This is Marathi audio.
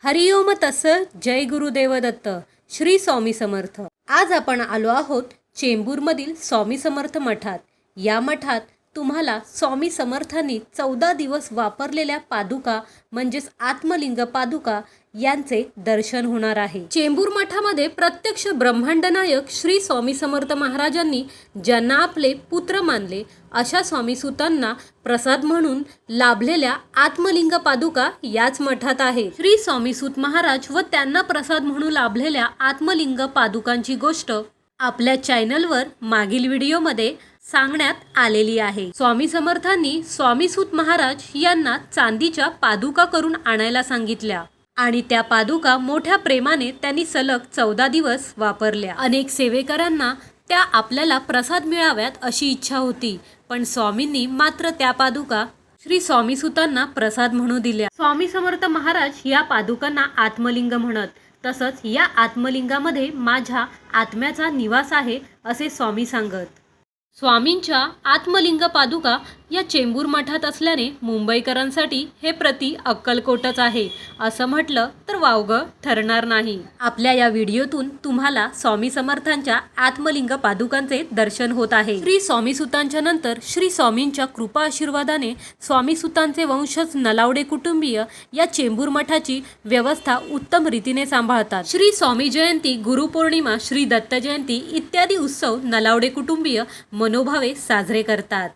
हरिओम तस जय गुरुदेव दत्त. श्री स्वामी समर्थ. आज आपण आलो आहोत चेंबूरमधील स्वामी समर्थ मठात. या मठात तुम्हाला स्वामी समर्थांनी 14 दिवस वापरलेल्या पादुका म्हणजेच आत्मलिंग पादुका यांचे दर्शन होणार आहे. चेंबूर मठामध्ये प्रत्यक्ष ब्रह्मांड नायक श्री स्वामी समर्थ महाराजांनी ज्यांना आपले पुत्र मानले अशा स्वामीसुतांना प्रसाद म्हणून लाभलेल्या आत्मलिंग पादुका याच मठात आहे. श्री स्वामीसुत महाराज व त्यांना प्रसाद म्हणून लाभलेल्या आत्मलिंग पादुकांची गोष्ट आपल्या चॅनलवर मागील व्हिडिओमध्ये सांगण्यात आलेली आहे. स्वामी समर्थांनी स्वामीसुत महाराज यांना चांदीच्या पादुका करून आणायला सांगितल्या आणि त्या पादुका मोठ्या प्रेमाने त्यांनी सलग 14 दिवस वापरल्या. अनेक सेवेकरांना त्या आपल्याला प्रसाद मिळाव्यात अशी इच्छा होती, पण स्वामींनी मात्र त्या पादुका श्री स्वामीसुतांना प्रसाद म्हणून दिल्या. स्वामी समर्थ महाराज या पादुकांना आत्मलिंग म्हणत. तसंच या आत्मलिंगामध्ये माझ्या आत्म्याचा निवास आहे असे स्वामी सांगत. स्वामींच्या आत्मलिंग पादुका या चेंबूर मठात असल्याने मुंबईकरांसाठी हे प्रति अक्कलकोटच आहे असं म्हटलं तर वावगं ठरणार नाही. आपल्या या व्हिडिओतून तुम्हाला स्वामी समर्थांच्या आत्मलिंग पादुकांचे दर्शन होत आहे. श्री स्वामीसुतांच्या नंतर श्री स्वामींच्या कृपा आशीर्वादाने स्वामीसुतांचे वंशज नलावडे कुटुंबीय या चेंबूर मठाची व्यवस्था उत्तम रीतीने सांभाळतात. श्री स्वामी जयंती, गुरुपौर्णिमा, श्री दत्त जयंती इत्यादी उत्सव नलावडे कुटुंबीय मनोभावे साजरे करतात.